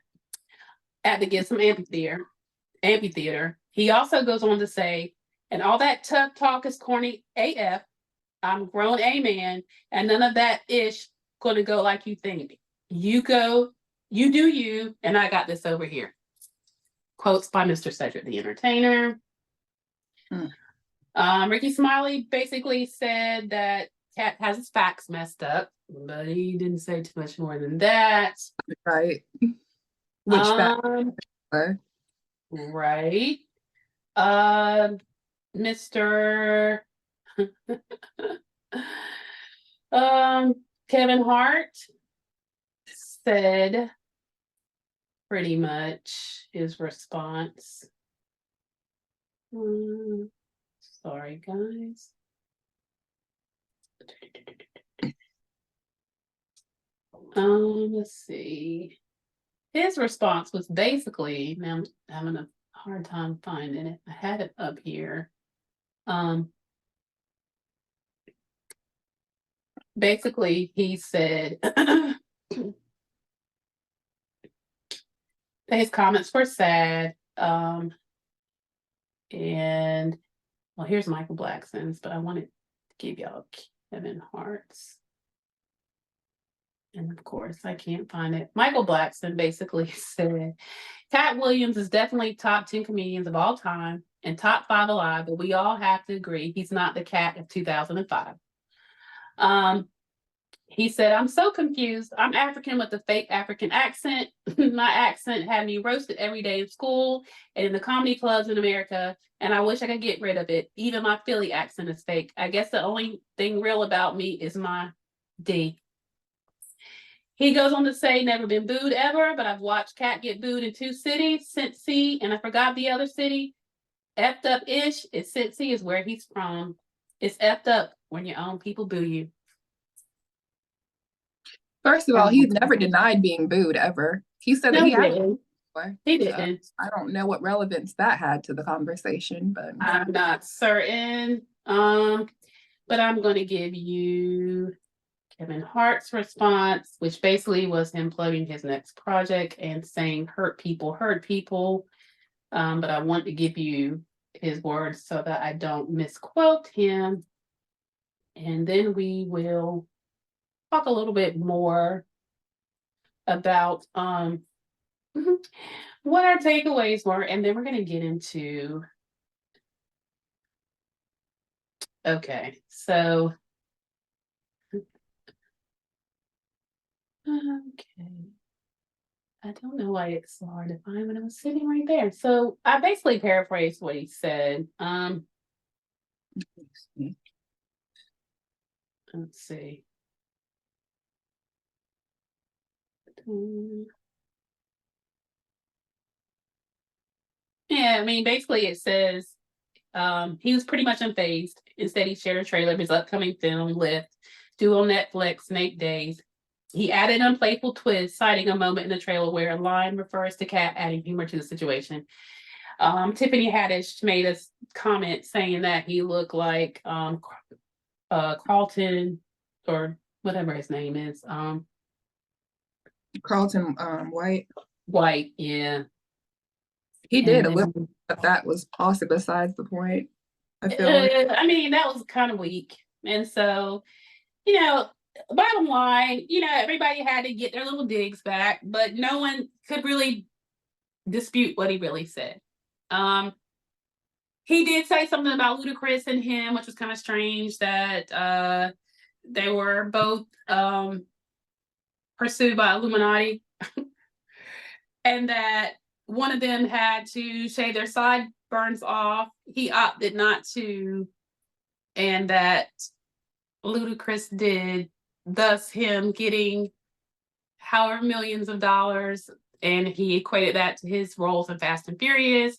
at the Gibson Amphitheater. He also goes on to say, and all that tough talk is corny AF. I'm a grown A man, and none of that ish gonna go like you think. You go, you do you, and I got this over here. Quotes by Mr. Cedric the Entertainer. Ricky Smiley basically said that Katt has his facts messed up, but he didn't say too much more than that. Right. Which right. Mr. Kevin Hart said pretty much his response. Sorry, guys. Let's see. His response was basically, now I'm having a hard time finding it. I had it up here. Basically, he said that his comments were sad. And well, here's Michael Blackson's, but I wanted to give y'all Kevin Hart's. And of course, I can't find it. Michael Blackson basically said, Katt Williams is definitely top 10 comedians of all time and top 5 alive, but we all have to agree he's not the Katt of 2005. He said, I'm so confused. I'm African with a fake African accent. My accent had me roasted every day in school and in the comedy clubs in America, and I wish I could get rid of it. Even my Philly accent is fake. I guess the only thing real about me is my D. He goes on to say, never been booed ever, but I've watched Katt get booed in 2 cities, Cincy, and I forgot the other city. Effed up ish is Cincy is where he's from. It's effed up when your own people boo you. First of all, he's never denied being booed ever. He said that No, he he had didn't. before. He So, didn't. I don't know what relevance that had to the conversation, but I'm not certain. But I'm going to give you Kevin Hart's response, which basically was him plugging his next project and saying hurt people hurt people. But I want to give you his words so that I don't misquote him. And then we will talk a little bit more about what our takeaways were, and then we're going to get into okay, so okay. I don't know why it's so hard to find when I was sitting right there. So I basically paraphrased what he said. Let's see. Yeah, I mean, basically it says he was pretty much unfazed. Instead, he shared a trailer of his upcoming film, Lift, due on Netflix in 8 days. He added an unplayful twist, citing a moment in the trailer where a line refers to Katt, adding humor to the situation. Tiffany Haddish made a comment saying that he looked like Carlton or whatever his name is. Carlton White, White, yeah. he did a And little, but that was also besides the point. I feel like. I mean, that was kind of weak. And so, bottom line, everybody had to get their little digs back, but no one could really dispute what he really said. He did say something about Ludacris and him, which was kind of strange that they were both pursued by Illuminati and that one of them had to shave their sideburns off. He opted not to, and that Ludacris did, thus him getting however millions of dollars, and he equated that to his roles in Fast and Furious.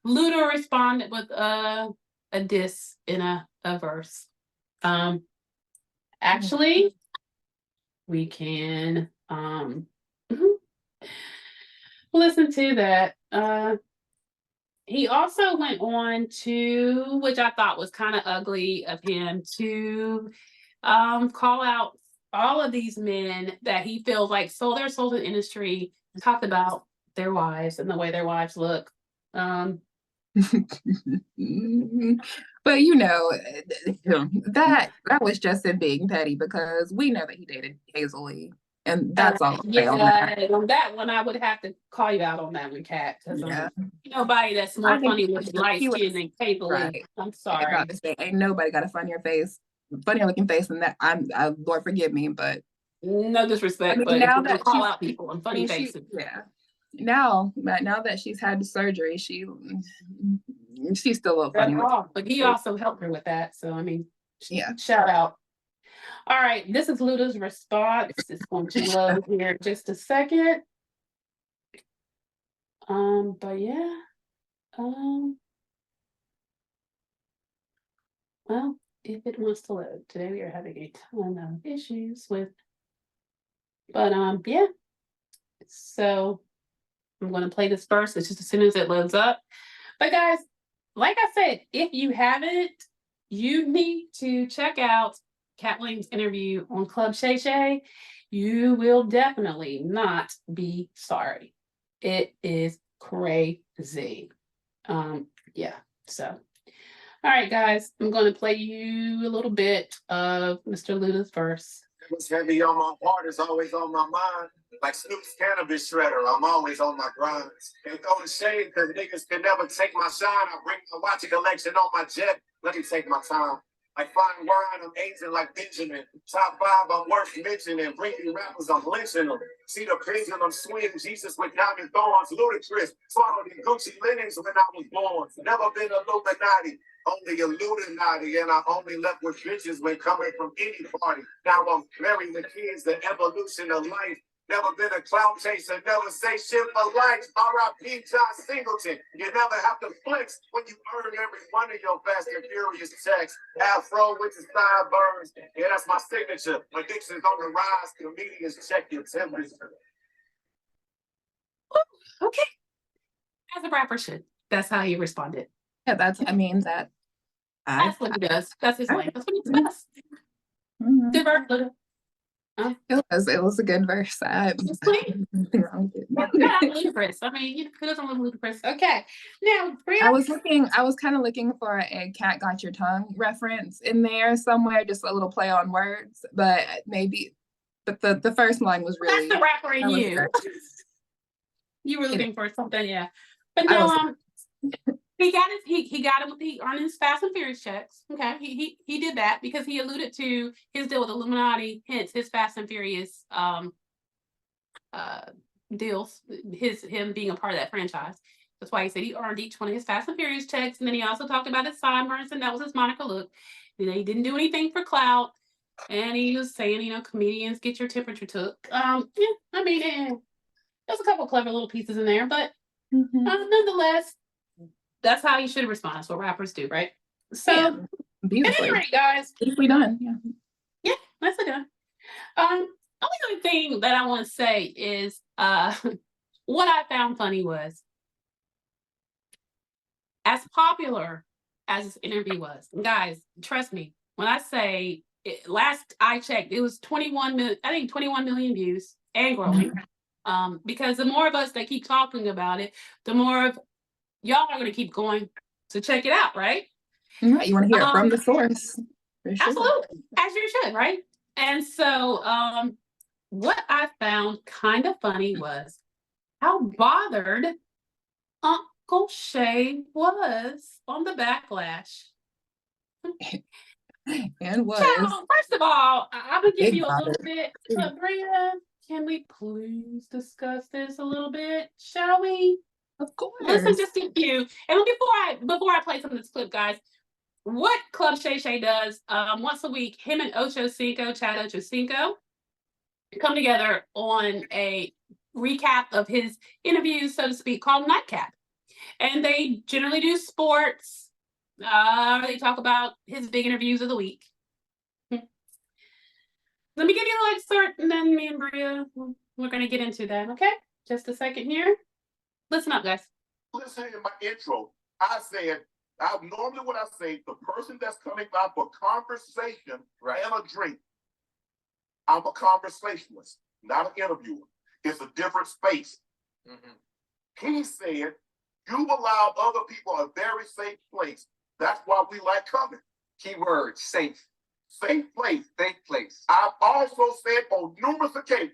Luda responded with a diss in a verse. Actually, we can listen to that. He also went on to, which I thought was kind of ugly of him, to call out all of these men that he feels like sold their souls in the industry, talked about their wives and the way their wives look. But that was just him being petty because we know that he dated Hazel Lee, and that's all. On that one, I would have to call you out on that one, Katt, because nobody that's more funny with light skin than Hazel Lee. I'm sorry. Ain't nobody got a funnier looking face than that. Lord forgive me, but no disrespect, but now that call out people on funny faces. Now that she's had the surgery, she's still a little funny. But he also helped her with that. So I mean, yeah. Shout out. All right, this is Luda's response. It's going to load here in just a second. But yeah. Well, if it wants to load. Today we are having a ton of issues with, but yeah. So I'm going to play this first. It's just as soon as it loads up. But guys, like I said, if you haven't, you need to check out Katt Williams' interview on Club Shay Shay. You will definitely not be sorry. It is crazy. Yeah. So, all right, guys, I'm going to play you a little bit of Mr. Luda's verse. What's heavy on my heart is always on my mind. Like Snoop's cannabis shredder, I'm always on my grind. Ain't throwing shade, cause niggas can never take my shine. I bring my watch collection on my jet. Let me take my time. Like fine wine, I'm aging like Benjamin. Top 5, I'm worth mentioning. Bringing rappers, I'm lynching them. See the pendulum swing, Jesus with diamond thorns. Ludacris, swallowed in Gucci linens when I was born. Never been Illuminati, only Illuminati. And I only left with bitches when coming from any party. Now I'm married with kids, the evolution of life. Never been a clout chaser, never say shit for likes. R.I.P. John Singleton. You never have to flex when you earn every one of your Fast and Furious checks. Afro with the sideburns. Yeah, that's my signature. Addiction's on the rise. Comedians check your temperature. Okay. As a rapper should. That's how he responded. Yeah, that's, I mean, that. That's what he does. That's his lane. That's what he does. Mhm. Good verse, Luda. It was a good verse. It's clean. Nothing wrong with Not it. ludicrous. I mean, you know, who doesn't love ludicrous? Okay. Now, Bria. I was kind of looking for a Cat Got Your Tongue reference in there somewhere, just a little play on words, but the first line was really. That's the rapper in that was you. good. You were looking for something, yeah. But I no, was- he got him with the on his Fast and Furious checks. Okay, he did that because he alluded to his deal with Illuminati, hence his Fast and Furious deals, him being a part of that franchise. That's why he said he earned each one of his Fast and Furious checks, and then he also talked about his sideburns, and that was his Monica look. You know, he didn't do anything for clout, and he was saying, you know, comedians get your temperature took. Yeah, I mean, there's a couple clever little pieces in there, but Mhm. nonetheless, that's how you should respond. That's what rappers do, right? So, Yeah, at beautifully. any rate, guys, Beautifully done. Yeah. yeah, nicely done. Only other thing that I want to say is, what I found funny was, as popular as this interview was, and guys, trust me, when I say last I checked, it was 21 million, I think 21 million views and growing. Because the more of us that keep talking about it, the more of y'all are going to keep going to check it out, right? Right. You want to hear it from the source. For sure. Absolutely, as you should, right? And so, what I found kind of funny was how bothered Uncle Shay was on the backlash. And was. Child, first of all, I'm gonna give Big you a little bothered. bit, but Bria, can we please discuss this a little bit, shall we? Of course. Listen just a few. And before I play some of this clip, guys, what Club Shay Shay does, once a week, him and Chad Ocho Cinco, come together on a recap of his interviews, so to speak, called Nightcap. And they generally do sports. They talk about his big interviews of the week. Let me give you an excerpt, and then me and Bria, we're going to get into that, okay? Just a second here. Listen up, guys. Listen, in my intro, I said, normally what I say, the person that's coming by for conversation and a drink, I'm a conversationalist, not an interviewer. It's a different space. He said, you've allowed other people a very safe place. That's why we like coming. Keyword, safe. Safe place. Safe place. I've also said on numerous occasions,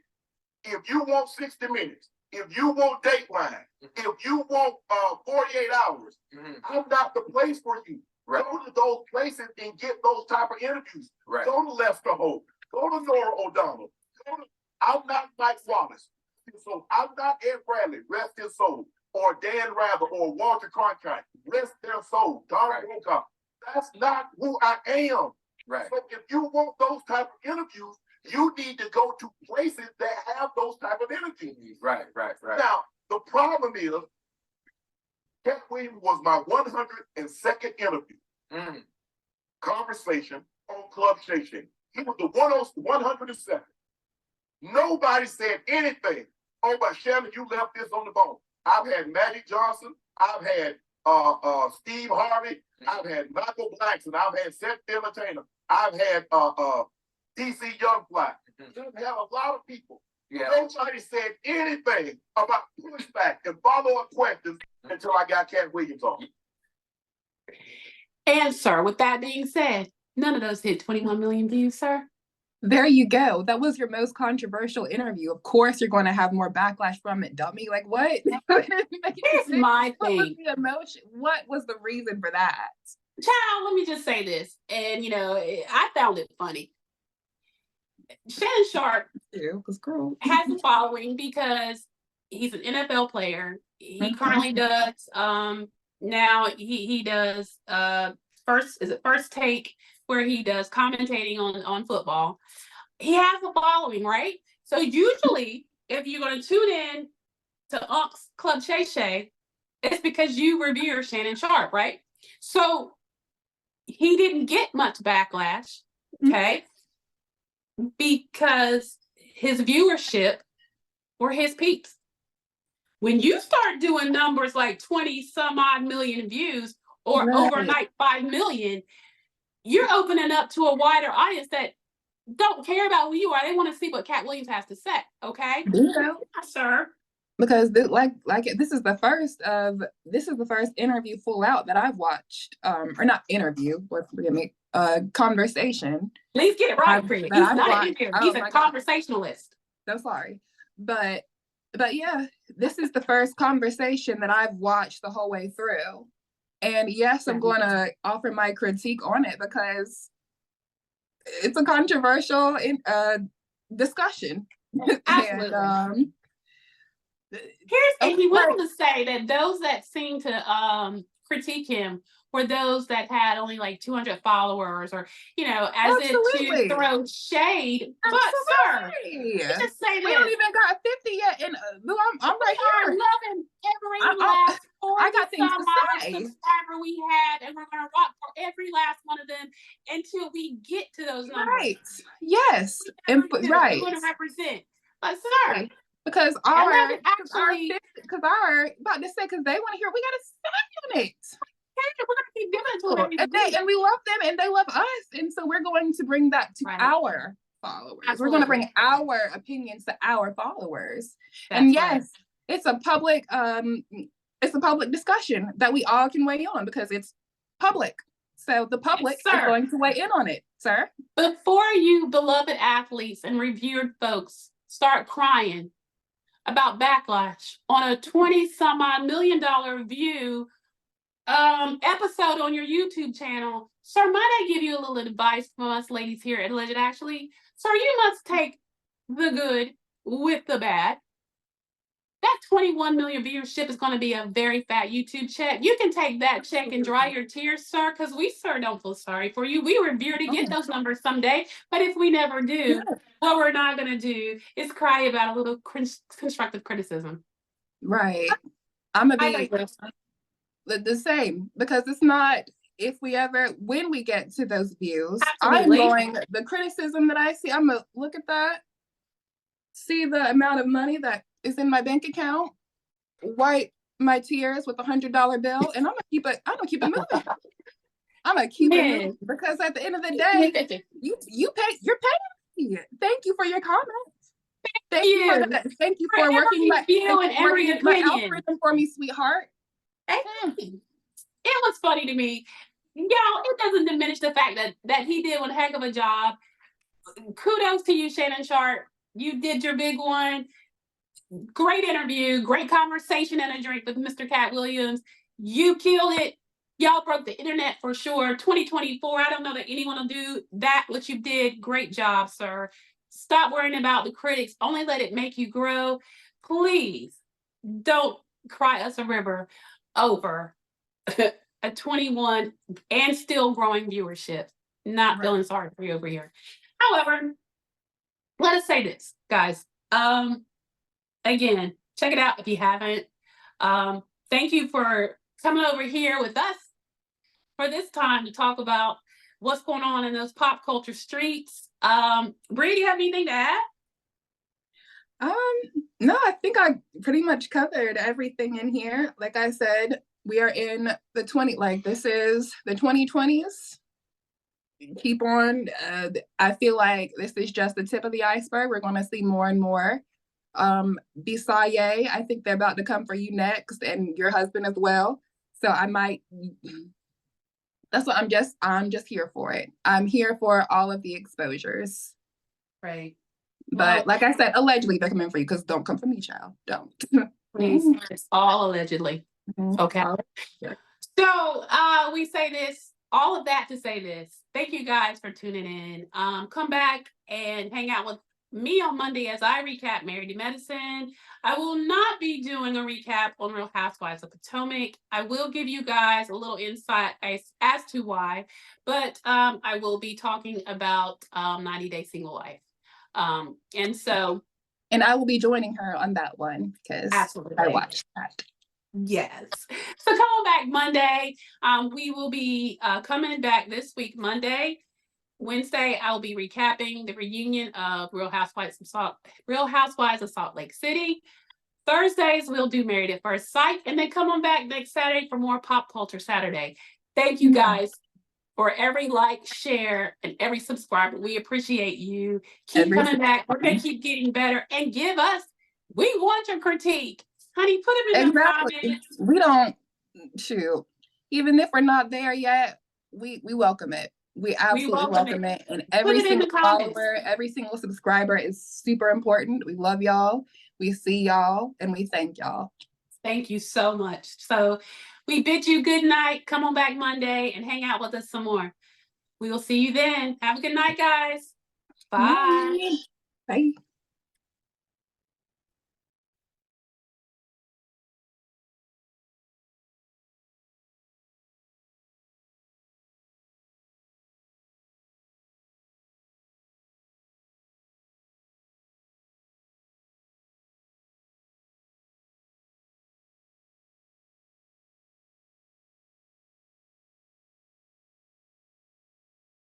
if you want 60 minutes, if you want Dateline, if you want 48 hours, I'm not the place for you. Right. Go to those places and get those type of interviews. Right. Go to Lester Holt. Go to Nora O'Donnell. I'm not Mike Wallace. So I'm not Ed Bradley, rest his soul, or Dan Rather, or Walter Cronkite, rest their soul, Don Wilcox. That's not who I am. Right. So if you want those type of interviews, you need to go to places that have those type of interviews. Right. Now, the problem is, Katt Williams was my 102nd interview. Conversation on Club Shay Shay. He was the 102nd. Nobody said anything. Oh, but Shannon, you left this on the bone. I've had Magic Johnson. I've had Steve Harvey. I've had Michael Blackson. I've had Seth Entertainer. I've had DC Youngfly. I've had a lot of people. Yeah. Nobody said anything about pushback and follow-up questions until I got Katt Williams on. And, sir, with that being said, none of those hit 21 million views, sir. There you go. That was your most controversial interview. Of course, you're going to have more backlash from it, dummy. Like, what? Here's my What was thing. the emotion? What was the reason for that? Child, let me just say this. And, you know, I found it funny. Shannon Sharp Because girl. has a following because he's an NFL player. He currently does, now he does First Take, where he does commentating on football. He has a following, right? So usually if you're going to tune in to Unc's Club Shay Shay, it's because you revere Shannon Sharp, right? So he didn't get much backlash, okay? Because his viewership were his peeps. When you start doing numbers like 20 some odd million views or Right. overnight 5 million, you're opening up to a wider audience that don't care about who you are. They want to see what Katt Williams has to say, okay? Bingo. Yes, sir. Because this is the first interview full out that I've watched, or not interview, forgive me, conversation. Please get it right, Chris. He's I've not an watched. interviewer. Oh He's a my God. conversationalist. So sorry, but yeah, this is the first conversation that I've watched the whole way through, and yes, I'm going to offer my critique on it because it's a controversial discussion. Absolutely. And, and he went on to say that those that seemed to critique him were those that had only like 200 followers, or as if to throw shade. But sir, just say this. We don't even got 50 yet, and I'm right here. Loving every last 40 I got things to say. Subscriber we had, and we're gonna rock for every last one of them until we get to those numbers. Right. Yes. And right. We're gonna represent. But sir, because they want to hear, we got to stand on it. We're gonna keep giving it to them, and we love them, and they love us, and so we're going to bring that to our followers. Absolutely. We're going to bring our opinions to our followers. And yes, it's a public discussion that we all can weigh on because it's public. So the public is going to weigh in on it, sir. Before you beloved athletes and revered folks start crying about backlash on a 20 some odd $1 million view episode on your YouTube channel, sir, might I give you a little advice from us ladies here at Alleged Actually? Sir, you must take the good with the bad. That 21 million viewership is going to be a very fat YouTube check. You can take that check and dry your tears, sir, because we, sir, don't feel sorry for you. We revere to get those numbers someday, but if we never do, what we're not going to do is cry about a little constructive criticism. Right. I'm going to be the same, because it's not when we get to those views, the criticism that I see, I'm going to look at that, see the amount of money that is in my bank account, wipe my tears with $100 bill, and I'm gonna keep it moving. I'm gonna keep it moving, because at the end of the day, you're paying me. Thank you for your comments. Thank you for working my algorithm for me, sweetheart. It was funny to me. Y'all, it doesn't diminish the fact that he did one heck of a job. Kudos to you, Shannon Sharp. You did your big one. Great interview, great conversation and a drink with Mr. Katt Williams. You killed it. Y'all broke the internet for sure. 2024, I don't know that anyone will do that, what you did. Great job, sir. Stop worrying about the critics. Only let it make you grow. Please don't cry us a river over a 21 and still growing viewership. Not feeling sorry for you over here. However, let us say this, guys. Again, check it out if you haven't. Thank you for coming over here with us for this time to talk about what's going on in those pop culture streets. Bree, do you have anything to add? No, I think I pretty much covered everything in here. Like I said, we are in this is the 2020s. Keep on. I feel like this is just the tip of the iceberg. We're going to see more and more. Bisaye, I think they're about to come for you next, and your husband as well. So that's what I'm just here for it. I'm here for all of the exposures. Right. But like I said, allegedly they're coming for you, because don't come for me, child. Don't. Please. It's all allegedly. Okay. So we say this, all of that to say this. Thank you guys for tuning in. Come back and hang out with me on Monday as I recap Married to Medicine. I will not be doing a recap on Real Housewives of Potomac. I will give you guys a little insight as to why, but I will be talking about 90 Day Single Life. And so And I will be joining her on that one because Absolutely. I watched that. Yes. So come on back Monday. We will be coming back this week, Monday. Wednesday, I'll be recapping the reunion of Real Housewives of Salt Lake City. Thursdays, we'll do Married at First Sight, and then come on back next Saturday for more Pop Culture Saturday. Thank you guys for every like, share, and every subscriber. We appreciate you. Keep coming back. We're going to keep getting better, and we want your critique. Honey, put them in the comments. We don't, shoot, even if we're not there yet, we welcome it. We absolutely welcome it. And every single follower, every single subscriber is super important. We love y'all. We see y'all, and we thank y'all. Thank you so much. So we bid you good night. Come on back Monday and hang out with us some more. We will see you then. Have a good night, guys. Bye. Bye.